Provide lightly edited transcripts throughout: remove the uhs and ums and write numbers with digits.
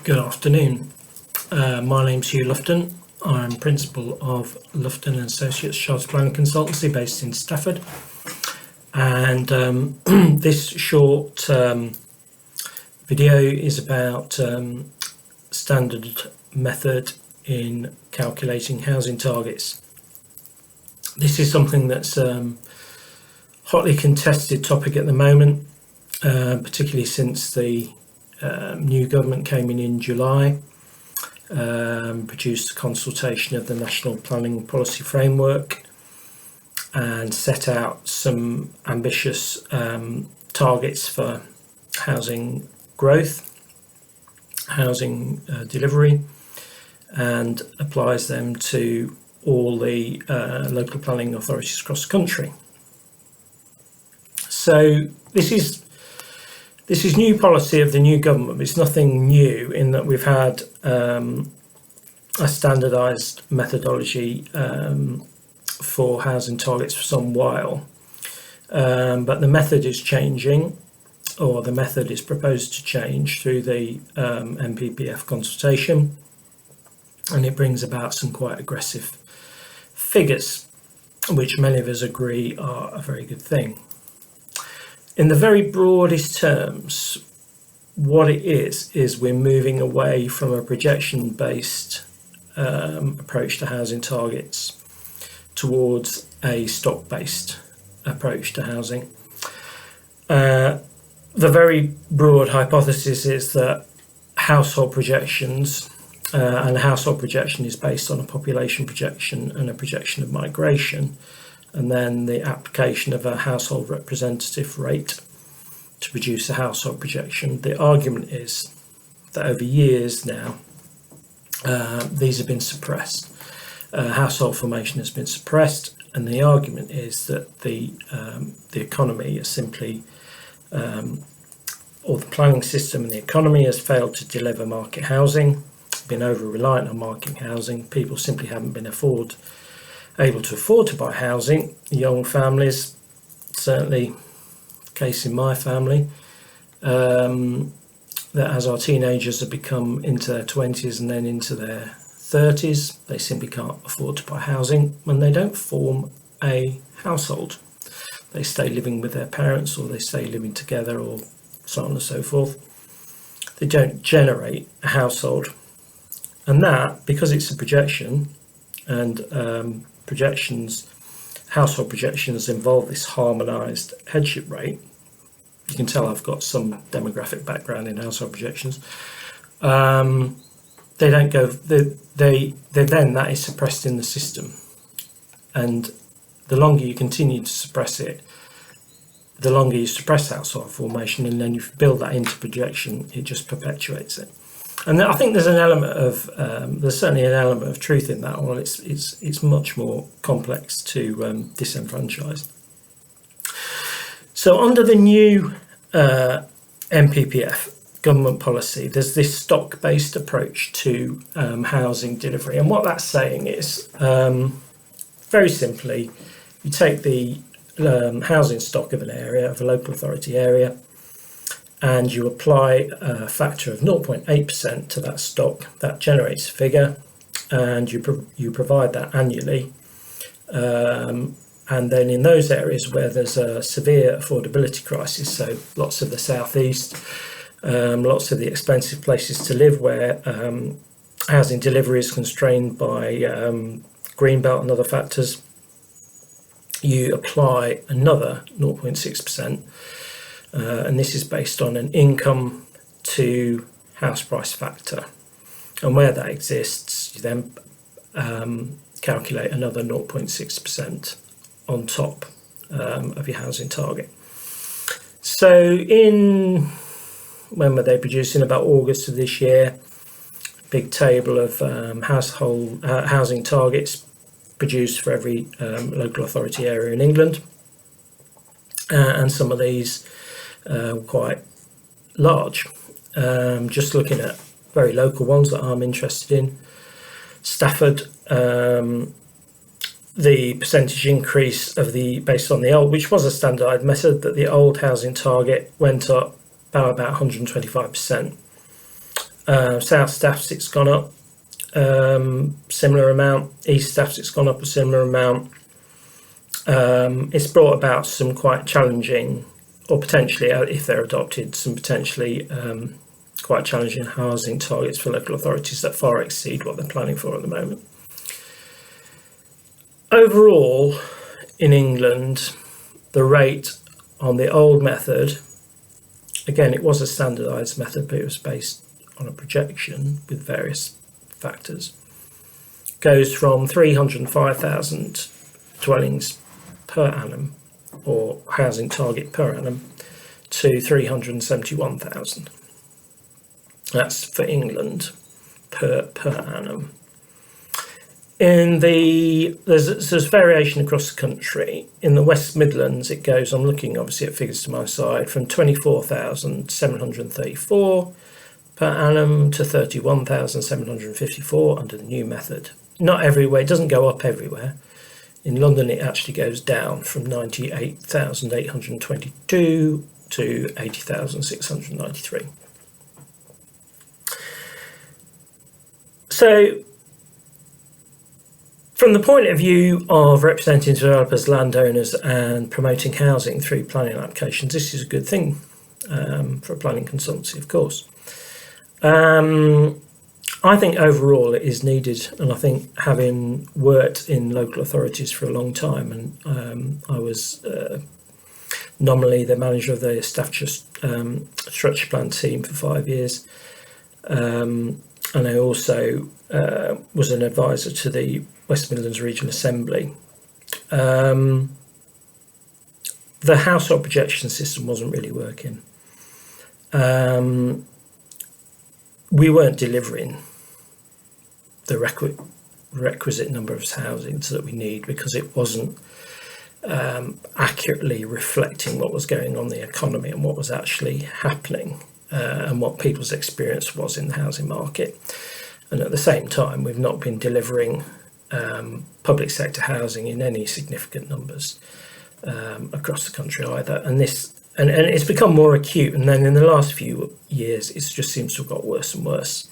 Good afternoon. My name's Hugh Lufton. I'm principal of Lufton and Associates Chartered Planning Consultancy based in Stafford. And this short video is about standard method in calculating housing targets. This is something that's hotly contested topic at the moment, particularly since the new government came in July, produced a consultation of the National Planning Policy Framework and set out some ambitious targets for housing growth, housing delivery, and applies them to all the local planning authorities across the country. So this is new policy of the new government. It's nothing new in that we've had a standardised methodology for housing targets for some while, but the method is changing, or the method is proposed to change through the NPPF consultation, and it brings about some quite aggressive figures, which many of us agree are a very good thing. In the very broadest terms, what it is we're moving away from a projection-based approach to housing targets towards a stock-based approach to housing. The very broad hypothesis is that household projections, and a household projection is based on a population projection and a projection of migration, and then the application of a household representative rate to produce a household projection. The argument is that over years now, these have been suppressed. Household formation has been suppressed, and the argument is that the economy is simply, or the planning system and the economy has failed to deliver market housing, been over-reliant on market housing. People simply haven't been able to afford to buy housing. Young families, certainly the case in my family, that as our teenagers have become into their 20s and then into their 30s, they simply can't afford to buy housing when they don't form a household. They stay living with their parents, or they stay living together, or so on and so forth. They don't generate a household. And that, because it's a projection, and household projections involve this harmonised headship rate. You can tell I've got some demographic background in household projections. They don't go. They then that is suppressed in the system, and the longer you continue to suppress it, the longer you suppress household formation, and then you build that into projection, it just perpetuates it. And I think there's an element of there's certainly an element of truth in that. Well, it's much more complex to disenfranchise. So under the new NPPF government policy, there's this stock-based approach to housing delivery, and what that's saying is, very simply, you take the housing stock of an area, of a local authority area, and you apply a factor of 0.8% to that stock. That generates a figure, and you provide that annually. And then in those areas where there's a severe affordability crisis, so lots of the southeast, lots of the expensive places to live where housing delivery is constrained by greenbelt and other factors, you apply another 0.6%. And this is based on an income to house price factor. And where that exists, you then calculate another 0.6% on top of your housing target. So when were they producing? About August of this year, big table of housing targets produced for every local authority area in England. And some of these quite large. Just looking at very local ones that I'm interested in. Stafford, the percentage increase of based on the old, which was a standardised method, that the old housing target went up by about 125%. South Stafford's gone up similar amount. East Stafford's gone up a similar amount. It's brought about some quite challenging, or potentially, if they're adopted, some potentially quite challenging housing targets for local authorities that far exceed what they're planning for at the moment. Overall, in England, the rate on the old method, again, it was a standardised method, but it was based on a projection with various factors, goes from 305,000 dwellings per annum, or housing target per annum, to 371,000. That's for England per annum. There's variation across the country. In the West Midlands, it goes, I'm looking obviously at figures to my side, from 24,734 per annum to 31,754 under the new method. Not everywhere, it doesn't go up everywhere. In London, it actually goes down from 98,822 to 80,693. So, from the point of view of representing developers, landowners, and promoting housing through planning applications, this is a good thing for a planning consultancy, of course. I think overall it is needed, and I think having worked in local authorities for a long time, and I was nominally the manager of the Staffordshire Structure Plan team for 5 years, and I also was an advisor to the West Midlands Regional Assembly. The household projection system wasn't really working. We weren't delivering the requisite number of housings that we need, because it wasn't accurately reflecting what was going on in the economy and what was actually happening, and what people's experience was in the housing market. And at the same time, we've not been delivering public sector housing in any significant numbers across the country either. And it's become more acute, and then in the last few years it just seems to have got worse and worse.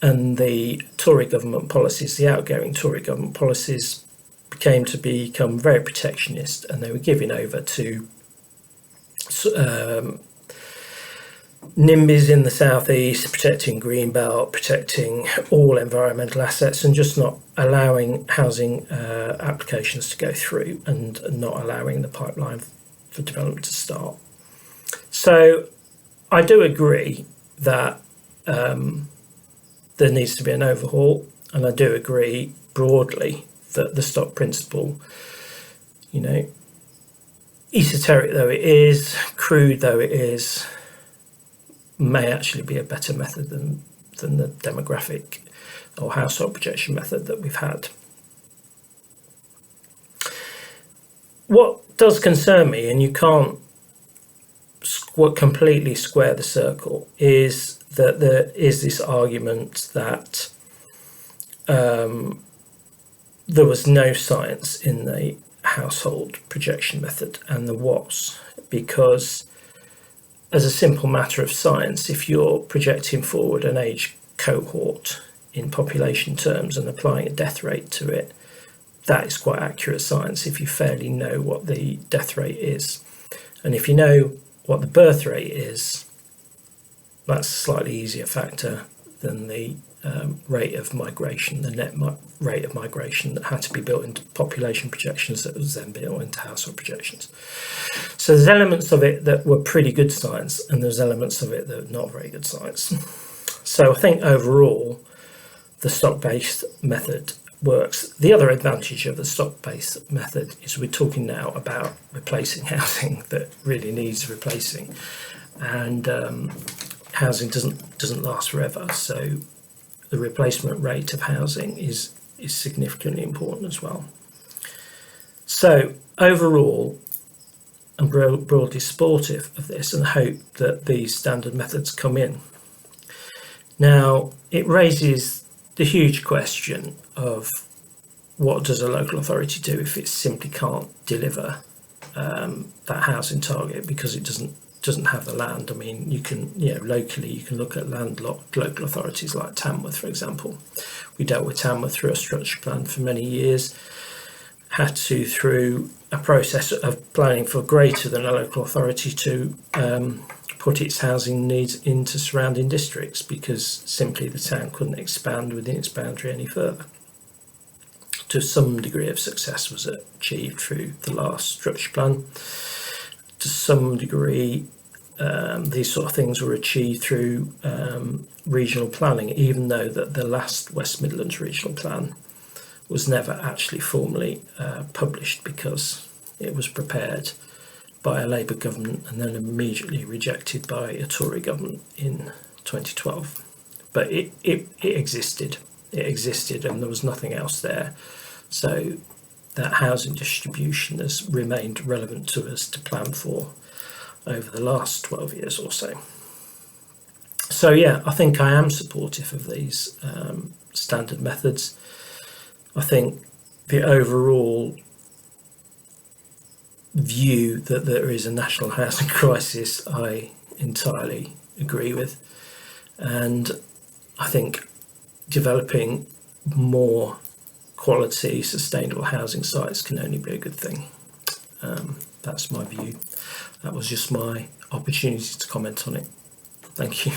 And the Tory government policies, the outgoing Tory government policies, become very protectionist, and they were giving over to NIMBYs in the southeast, protecting Greenbelt, protecting all environmental assets, and just not allowing housing applications to go through, and not allowing the pipeline for development to start. So I do agree that there needs to be an overhaul, and I do agree broadly that the stock principle, esoteric though it is, crude though it is, may actually be a better method than the demographic or household projection method that we've had. What does concern me, and you can't completely square the circle, is that there is this argument that there was no science in the household projection method, and there was, because as a simple matter of science, if you're projecting forward an age cohort in population terms and applying a death rate to it, that is quite accurate science if you fairly know what the death rate is. And if you know what the birth rate is, that's a slightly easier factor than the rate of migration, the net rate of migration that had to be built into population projections that was then built into household projections. So there's elements of it that were pretty good science, and there's elements of it that are not very good science. So I think overall, the stock-based method works. The other advantage of the stock-based method is we're talking now about replacing housing that really needs replacing, and housing doesn't last forever. So the replacement rate of housing is significantly important as well. So overall, I'm broadly supportive of this and hope that these standard methods come in. Now, it raises the huge question of what does a local authority do if it simply can't deliver that housing target because it doesn't doesn't have the land. I mean, you can, locally, you can look at landlocked local authorities like Tamworth, for example. We dealt with Tamworth through a structure plan for many years, had to, through a process of planning for greater than a local authority, to put its housing needs into surrounding districts, because simply the town couldn't expand within its boundary any further. To some degree of success was achieved through the last structure plan. To some degree, these sort of things were achieved through regional planning, even though that the last West Midlands regional plan was never actually formally published, because it was prepared by a Labour government and then immediately rejected by a Tory government in 2012. But it existed. It existed, and there was nothing else there. So that housing distribution has remained relevant to us to plan for over the last 12 years or so. So yeah, I think I am supportive of these standard methods. I think the overall view that there is a national housing crisis, I entirely agree with. And I think developing more quality, sustainable housing sites can only be a good thing. That's my view. That was just my opportunity to comment on it. Thank you.